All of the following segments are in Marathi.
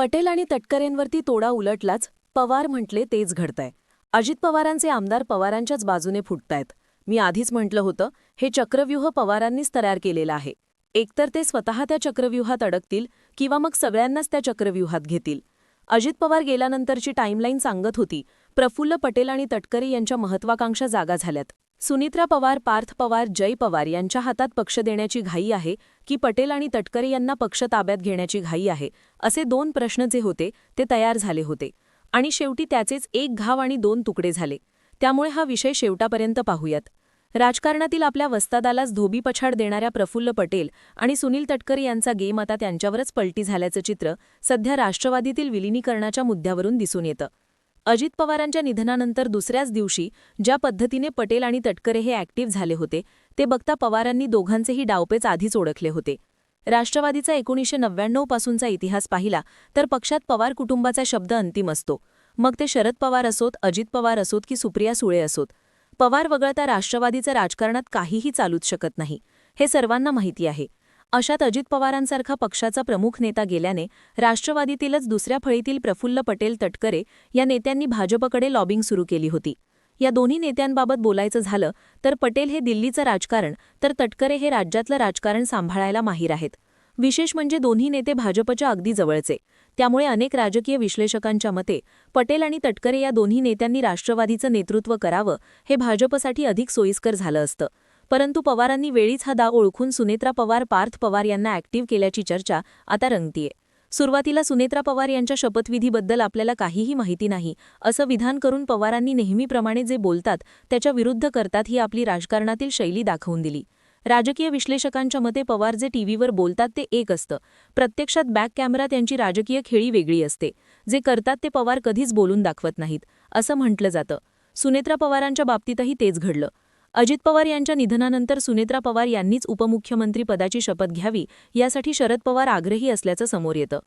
पटेल आणि तटकरेंवरती तोडा उलटलाच. पवार म्हटले तेच घडतंय. अजित पवारांचे आमदार पवारांच्याच बाजूने फुटतायत. मी आधीच म्हटलं होतं, हे चक्रव्यूह पवारांनीच तयार केलेलं आहे. एकतर ते स्वतः त्या चक्रव्यूहात अडकतील किंवा मग सगळ्यांनाच त्या चक्रव्यूहात घेतील. अजित पवार गेल्यानंतरची टाईमलाईन सांगत होती, प्रफुल्ल पटेल आणि तटकरे यांच्या महत्वाकांक्षा जागा झाल्यात. सुनित्रा पवार, पार्थ पवार, जय पवार यांच्या हातात पक्ष देण्याची घाई आहे की पटेल आणि तटकरे यांना पक्ष ताब्यात घेण्याची घाई आहे, असे दोन प्रश्न जे होते ते तयार झाले होते. आणि शेवटी त्याचेच एक घाव आणि दोन तुकडे झाले. त्यामुळे हा विषय शेवटापर्यंत पाहूयात. राजकारणातील आपल्या वस्तादालाच धोबीपछाड देणाऱ्या प्रफुल्ल पटेल आणि सुनील तटकरे यांचा गेम आता त्यांच्यावरच पलटी झाल्याचं चित्र सध्या राष्ट्रवादीतील विलिनीकरणाच्या मुद्द्यावरून दिसून येतं. अजित पवारांच्या निधनानंतर दुसऱ्याच दिवशी ज्या पद्धतीने पटेल आणि तटकरे हे ॲक्टिव्ह झाले होते ते बघता पवारांनी दोघांचेही डावपेच आधीच ओळखले होते. राष्ट्रवादीचा 1999 पासूनचा इतिहास पाहिला तर पक्षात पवार कुटुंबाचा शब्द अंतिम असतो. मग ते शरद पवार असोत, अजित पवार असोत की सुप्रिया सुळे असोत. पवार वगळता राष्ट्रवादीचं राजकारणात काहीही चालूच शकत नाही, हे सर्वांना माहिती आहे. अशात अजित पवारांसारखा पक्षाचा प्रमुख नेता गेल्याने राष्ट्रवादीतीलच दुसऱ्या फळीतील प्रफुल्ल पटेल तटकरे या नेत्यांनी भाजपकडे लॉबिंग सुरू केली होती. या दोन्ही नेत्यांबाबत बोलायचं झालं तर पटेल हे दिल्लीचं राजकारण तर तटकरे हे राज्यातलं राजकारण सांभाळायला माहीर आहेत. विशेष म्हणजे दोन्ही नेते भाजपच्या अगदी जवळचे. त्यामुळे अनेक राजकीय विश्लेषकांच्या मते पटेल आणि तटकरे या दोन्ही नेत्यांनी राष्ट्रवादीचं नेतृत्व करावं हे भाजपसाठी अधिक सोयीस्कर झालं असतं. परंतु पवारांनी वेळीच हा डाव ओळखून सुनेत्रा पवार, पार्थ पवार यांना ॲक्टिव्ह केल्याची चर्चा आता रंगतीये. सुरुवातीला सुनेत्रा पवार यांच्या शपथविधीबद्दल आपल्याला काहीही माहिती नाही असं विधान करून पवारांनी नेहमीप्रमाणे जे बोलतात त्याच्या विरुद्ध करतात ही आपली राजकारणातील शैली दाखवून दिली. राजकीय विश्लेषकांच्या मते पवार जे टीव्हीवर बोलतात ते एक असतं, प्रत्यक्षात बॅक कॅमेरा त्यांची राजकीय खेळी वेगळी असते. जे करतात ते पवार कधीच बोलून दाखवत नाहीत असं म्हटलं जातं. सुनेत्रा पवारांच्या बाबतीतही तेच घडलं. अजित पवार यांच्या निधनानंतर सुनेत्रा पवार यांनीच उपमुख्यमंत्री पदाची शपथ घ्यावी यासाठी शरद पवार आग्रही असल्याचं समोर येतं.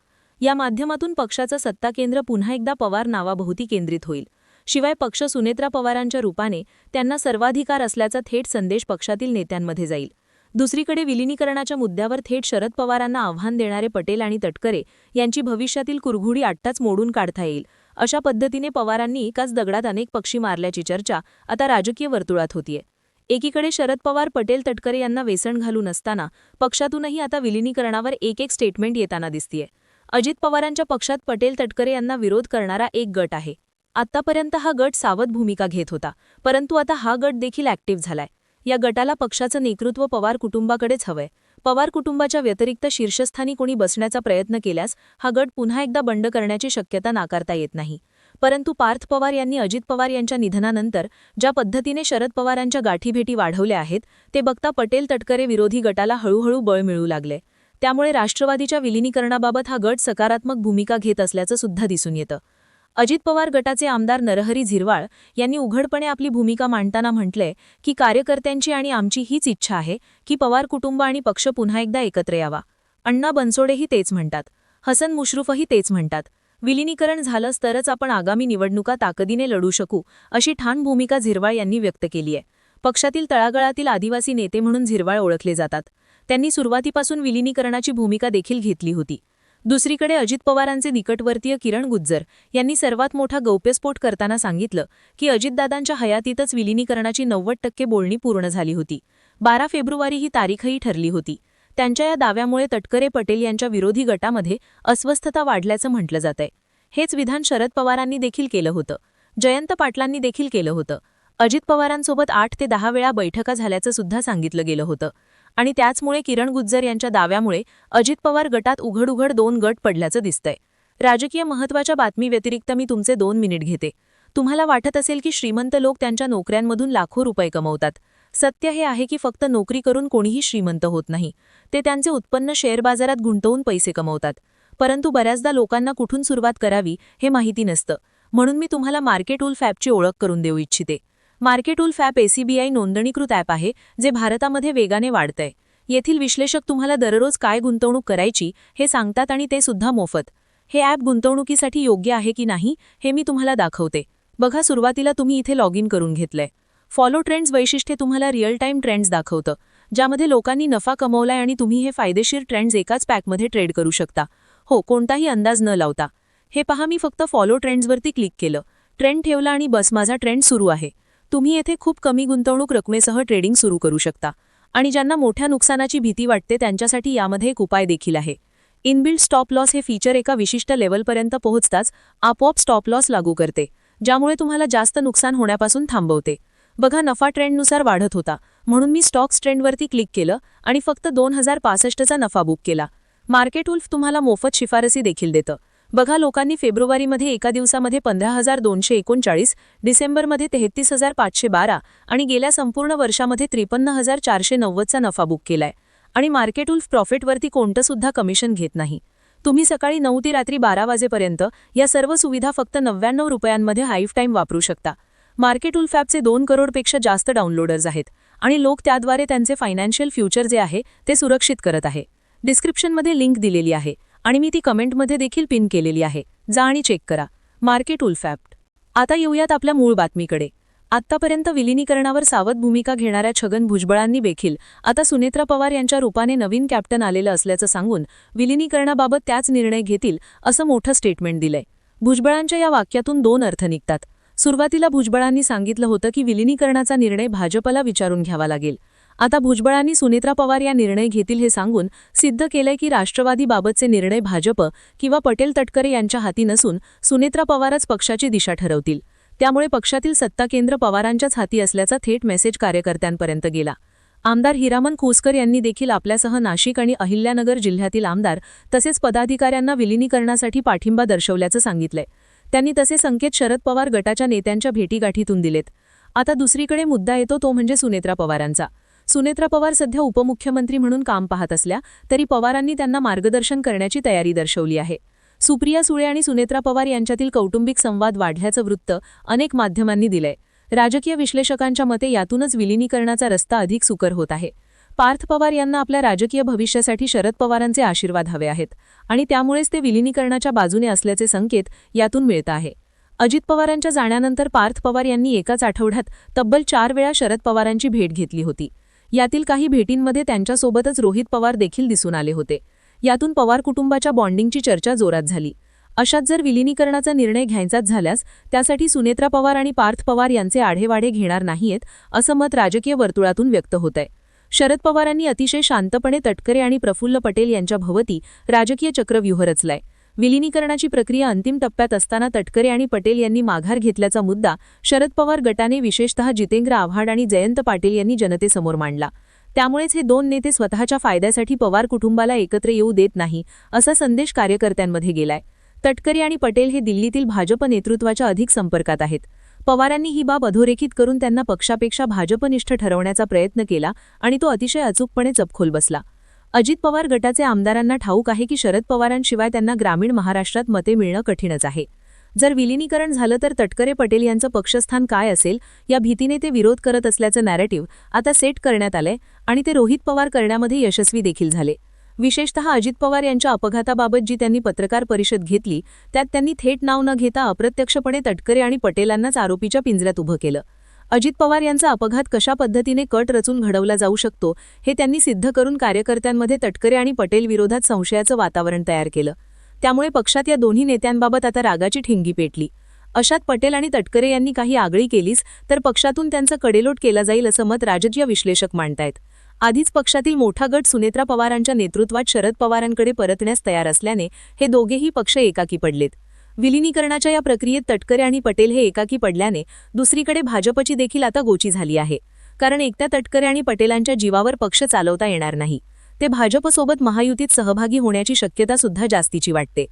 या माध्यमातून पक्षाचं सत्ता केंद्र पुन्हा एकदा पवार नावाभोवती केंद्रित होईल. शिवाय पक्ष सुनेत्रा पवारांच्या रूपाने त्यांना सर्वाधिकार असल्याचा थेट संदेश पक्षातील नेत्यांमध्ये जाईल. दुसरीकडे विलिनीकरणाच्या मुद्द्यावर थेट शरद पवारांना आव्हान देणारे पटेल आणि तटकरे यांची भविष्यातील कुरघोडी आत्ताच मोडून काढता येईल. अशा पद्धतीने पवारांनी एकाच दगडात अनेक पक्षी मारल्याची चर्चा आता राजकीय वर्तुळात होतीये. एकीकडे शरद पवार, पटेल, तटकरे यांना वेसण घालून असताना पक्षातूनही आता विलिनीकरणावर एक स्टेटमेंट येताना दिसतीये. अजित पवारांच्या पक्षात पटेल, तटकरे यांना विरोध करणारा एक गट आहे. आतापर्यंत हा गट सावध भूमिका घेत होता, परंतु आता हा गट देखील ॲक्टिव्ह झालाय. या गटाला पक्षाचं नेतृत्व पवार कुटुंबाकडेच हवंय. पवार कुटुंबाच्या व्यतिरिक्त शीर्षस्थानी कोणी बसण्याचा प्रयत्न केल्यास हा गट पुन्हा एकदा बंड करण्याची शक्यता नाकारता येत नाही. परंतु पार्थ पवार यांनी अजित पवार यांच्या निधनानंतर ज्या पद्धतीने शरद पवारांच्या गाठीभेटी वाढवल्या आहेत ते बघता पटेल तटकरे विरोधी गटाला हळूहळू बळ मिळू लागले. त्यामुळे राष्ट्रवादीच्या विलिनीकरणाबाबत हा गट सकारात्मक भूमिका घेत असल्याचं सुद्धा दिसून येतं. अजित पवार गटाचे आमदार नरहरी झिरवाळ यांनी उघडपणे आपली भूमिका मांडताना म्हटलंय की कार्यकर्त्यांची आणि आमची हीच इच्छा आहे की पवार कुटुंब आणि पक्ष पुन्हा एकदा एकत्र यावा. अण्णा बनसोडेही तेच म्हणतात, हसन मुश्रुफही तेच म्हणतात. विलिनीकरण झालंच तरच आपण आगामी निवडणुका ताकदीने लढू शकू, अशी ठाण भूमिका झिरवाळ यांनी व्यक्त केली आहे. पक्षातील तळागाळातील आदिवासी नेते म्हणून झिरवाळ ओळखले जातात. त्यांनी सुरुवातीपासून विलिनीकरणाची भूमिका देखील घेतली होती. दुसरीकडे अजित पवारांचे निकटवर्तीय किरण गुज्जर यांनी सर्वात मोठा गौप्यस्फोट करताना सांगितलं की अजितदादांच्या हयातीतच विलिनीकरणाची 90% बोलणी पूर्ण झाली होती. 12 फेब्रुवारी ही तारीखही ठरली होती. त्यांच्या या दाव्यामुळे तटकरे, पटेल यांच्या विरोधी गटामध्ये अस्वस्थता वाढल्याचं म्हटलं जातंय. हेच विधान शरद पवारांनी देखील केलं होतं. जयंत पाटलांनी देखील केलं होतं. अजित पवारांसोबत 8 ते 10 वेळा बैठका झाल्याचं सुद्धा सांगितलं गेलं होतं. आणि त्याचमुळे किरण गुज्जर यांच्या दाव्यामुळे अजित पवार गटात उघड 2 गट पडल्याचं दिसतंय. राजकीय महत्त्वाच्या बातमीव्यतिरिक्त मी तुमचे 2 मिनिट घेते. तुम्हाला वाटत असेल की श्रीमंत लोक त्यांच्या नोकऱ्यांमधून लाखो रुपये कमवतात. सत्य हे आहे की फक्त नोकरी करून कोणीही श्रीमंत होत नाही. ते त्यांचे उत्पन्न शेअर बाजारात गुंतवून पैसे कमवतात. परंतु बऱ्याचदा लोकांना कुठून सुरुवात करावी हे माहिती नसतं. म्हणून मी तुम्हाला मार्केट वुल्फ ॲपची ओळख करून देऊ इच्छिते. मार्केट वुल्फ ॲप ACBI नोंदणीकृत ॲप आहे जे भारतामध्ये वेगाने वाढतंय. येथील विश्लेषक तुम्हाला दररोज काय गुंतवणूक करायची हे सांगतात आणि ते सुद्धा मोफत. हे ॲप गुंतवणुकीसाठी योग्य आहे की नाही हे मी तुम्हाला दाखवते. बघा, सुरुवातीला तुम्ही इथे लॉग इन करून घेतलंय. फॉलो ट्रेंड्स वैशिष्ट्ये तुम्हाला रिअल टाईम ट्रेंड्स दाखवतं, ज्यामध्ये लोकांनी नफा कमवलाय आणि तुम्ही हे फायदेशीर ट्रेंड्स एकाच पॅकमध्ये ट्रेड करू शकता. हो, कोणताही अंदाज न लावता. हे पहा, मी फक्त फॉलो ट्रेंड्सवरती क्लिक केलं, ट्रेंड ठेवला आणि बस माझा ट्रेंड सुरू आहे. तुम्ही येथे खूप कमी गुंतवणूक रकमेसह ट्रेडिंग सुरू करू शकता. आणि ज्यांना मोठ्या नुकसानाची भीती वाटते त्यांच्यासाठी यामध्ये एक उपाय देखील आहे. इनबिल्ट स्टॉप लॉस हे फीचर एका विशिष्ट लेवलपर्यंत पोहोचताच आपोआप स्टॉप लॉस लागू करते, ज्यामुळे तुम्हाला जास्त नुकसान होण्यापासून थांबवते. बघा, नफा ट्रेंडनुसार वाढत होता म्हणून मी स्टॉक्स ट्रेंडवरती क्लिक केलं आणि फक्त 2065चा नफा बुक केला. मार्केट वुल्फ तुम्हाला मोफत शिफारसी देखील देतं. बघा, लोकांनी फेब्रुवारीमध्ये एका दिवसामध्ये 15,239, डिसेंबरमध्ये 33,512 आणि गेल्या संपूर्ण वर्षामध्ये 53,490चा नफा बुक केलाय. आणि मार्केट वुल्फ प्रॉफिटवरती कोणतं सुद्धा कमिशन घेत नाही. तुम्ही सकाळी 9 ते रात्री 12 वाजेपर्यंत या सर्व सुविधा फक्त 99 रुपयांमध्ये लाईफ टाईम वापरू शकता. मार्केट वुल्फ ॲपचे 2 करोडपेक्षा जास्त डाउनलोडर्स आहेत आणि लोक त्याद्वारे त्यांचे फायनान्शियल फ्युचर जे आहे ते सुरक्षित करत आहे. डिस्क्रिप्शनमध्ये लिंक दिलेली आहे आणि मी ती कमेंटमध्ये देखील पिन केलेली आहे. जा आणि चेक करा. Market wolf app. आता येऊयात आपल्या मूळ बातमीकडे. आत्तापर्यंत विलिनीकरणावर सावध भूमिका घेणाऱ्या छगन भुजबळांनी देखील आता सुनेत्रा पवार यांच्या रूपाने नवीन कॅप्टन आलेलं असल्याचं सांगून विलिनीकरणाबाबत त्याच निर्णय घेतील असं मोठं स्टेटमेंट दिलंय. भुजबळांच्या या वाक्यातून 2 अर्थ निघतात. सुरुवातीला भुजबळांनी सांगितलं होतं की विलिनीकरणाचा निर्णय भाजपला विचारून घ्यावा लागेल. आता भुजबळांनी सुनेत्रा पवार या निर्णय घेतील हे सांगून सिद्ध केलंय की राष्ट्रवादीबाबतचे निर्णय भाजप किंवा पटेल तटकरे यांच्या हाती नसून सुनेत्रा पवारच पक्षाची दिशा ठरवतील. त्यामुळे पक्षातील सत्ता केंद्र पवारांच्याच हाती असल्याचा थेट मेसेज कार्यकर्त्यांपर्यंत गेला. आमदार हिरामन खोसकर यांनी देखील आपल्यासह नाशिक आणि अहिल्यानगर जिल्ह्यातील आमदार तसेच पदाधिकाऱ्यांना विलिनीकरणासाठी पाठिंबा दर्शवल्याचं सांगितलंय. त्यांनी तसे संकेत शरद पवार गटाच्या नेत्यांच्या भेटीगाठीतून दिलेत. आता दुसरीकडे मुद्दा येतो तो म्हणजे सुनेत्रा पवारांचा. सुनेत्रा पवार सध्या उपमुख्यमंत्री म्हणून काम पाहत असल्या तरी पवारांनी त्यांना मार्गदर्शन करण्याची तयारी दर्शवली आहे. सुप्रिया सुळे आणि सुनेत्रा पवार यांच्यातील कौटुंबिक संवाद वाढल्याचं वृत्त अनेक माध्यमांनी दिलंय. राजकीय विश्लेषकांच्या मते यातूनच विलिनीकरणाचा रस्ता अधिक सुकर होत आहे. पार्थ पवार यांना आपल्या राजकीय भविष्यासाठी शरद पवारांचे आशीर्वाद हवे आहेत आणि त्यामुळेच ते विलिनीकरणाच्या बाजूने असल्याचे संकेत यातून मिळत आहे. अजित पवारांच्या जाण्यानंतर पार्थ पवार यांनी एकाच आठवड्यात तब्बल 4 वेळा शरद पवारांची भेट घेतली होती. यातील काही भेटींमध्ये त्यांच्यासोबतच रोहित पवार देखील दिसून आले होते. यातून पवार कुटुंबाच्या बॉन्डिंगची चर्चा जोरात झाली. अशात जर विलिनीकरणाचा निर्णय घ्यायचाच झाल्यास त्यासाठी सुनेत्रा पवार आणि पार्थ पवार यांचे आढेवाढे घेणार नाहीयेत असं मत राजकीय वर्तुळातून व्यक्त होतंय. शरद पवारांनी अतिशय शांतपणे तटकरे आणि प्रफुल्ल पटेल यांच्या भोवती राजकीय चक्रव्यूह रचलाय. विलिनीकरणाची प्रक्रिया अंतिम टप्प्यात असताना तटकरे आणि पटेल यांनी माघार घेतल्याचा मुद्दा शरद पवार गटाने विशेषतः जितेंद्र आव्हाड आणि जयंत पाटील यांनी जनतेसमोर मांडला. त्यामुळेच हे 2 नेते स्वतःच्या फायद्यासाठी पवार कुटुंबाला एकत्र येऊ देत नाही असा संदेश कार्यकर्त्यांमध्ये गेलाय. तटकरे आणि पटेल हे दिल्लीतील भाजप नेतृत्वाच्या अधिक संपर्कात आहेत. पवारांनी ही बाब अधोरेखित करून त्यांना पक्षापेक्षा भाजपनिष्ठ ठरवण्याचा प्रयत्न केला आणि तो अतिशय अचूकपणे चपखोल बसला. अजित पवार गटाचे आमदारांना ठाऊक आहे की शरद पवारांशिवाय त्यांना ग्रामीण महाराष्ट्रात मते मिळणं कठीणच आहे. जर विलिनीकरण झालं तर तटकरे पटेल यांचं पक्षस्थान काय असेल या भीतीने ते विरोध करत असल्याचं नॅरेटिव्ह आता सेट करण्यात आलंय आणि ते रोहित पवार करण्यामध्ये यशस्वी देखील झाले. विशेषतः अजित पवार यांच्या अपघाताबाबत जी त्यांनी पत्रकार परिषद घेतली त्यात त्यांनी थेट नाव न घेता अप्रत्यक्षपणे तटकरे आणि पटेलांनाच आरोपीच्या पिंजऱ्यात उभं केलं. अजित पवार यांचा अपघात कशा पद्धतीने कट रचून घडवला जाऊ शकतो हे त्यांनी सिद्ध करून कार्यकर्त्यांमध्ये तटकरे आणि पटेल विरोधात संशयाचं वातावरण तयार केलं. त्यामुळे पक्षात या दोन्ही नेत्यांबाबत आता रागाची ठिणगी पेटली. अशात पटेल आणि तटकरे यांनी काही आगळी केलीच तर पक्षातून त्यांचा कडेलोट केला जाईल असं मत राजकीय विश्लेषक मांडतायत. आधीच पक्षातील मोठा गट सुनेत्रा पवारांच्या नेतृत्वात शरद पवारांकडे परतण्यास तयार असल्याने हे दोघेही पक्ष एकाकी पडलेत. विलिनीकरणाच्या या प्रक्रियेत तटकरे आणि पटेल हे एकाकी पडल्याने दुसरीकडे भाजपची देखील आता गोची झाली आहे. कारण एकट्या तटकरे आणि पटेलांच्या जीवावर पक्ष चालवता येणार नाही. ते भाजपसोबत महायुतीत सहभागी होण्याची शक्यता सुद्धा जास्तीची वाटते.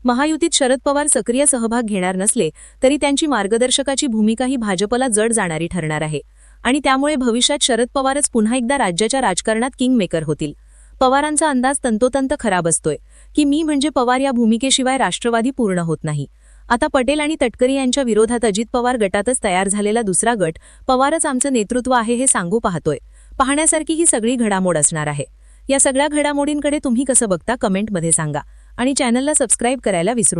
महायुतीत शरद पवार सक्रिय सहभाग घेणार नसले तरी त्यांची मार्गदर्शकाची भूमिकाही भाजपला जड जाणारी ठरणार आहे आणि त्यामुळे भविष्यात शरद पवारच पुन्हा एकदा राज्याच्या राजकारणात किंगमेकर होतील. पवारांचा अंदाज तंतोतंत खराब असतोय की मी म्हणजे पवार या भूमिकेशिवाय राष्ट्रवादी पूर्ण होत नाही. आता पटेल आणि तटकरे यांच्या विरोधात अजित पवार गटातच तयार झालेला दुसरा गट पवारच आमचं नेतृत्व आहे हे सांगू पाहतोय. पाहण्यासारखी ही सगळी घडामोड असणार आहे. या सगळ्या घडामोडींकडे तुम्ही कसं बघता कमेंटमध्ये सांगा आणि चॅनलला सबस्क्राईब करायला विसरू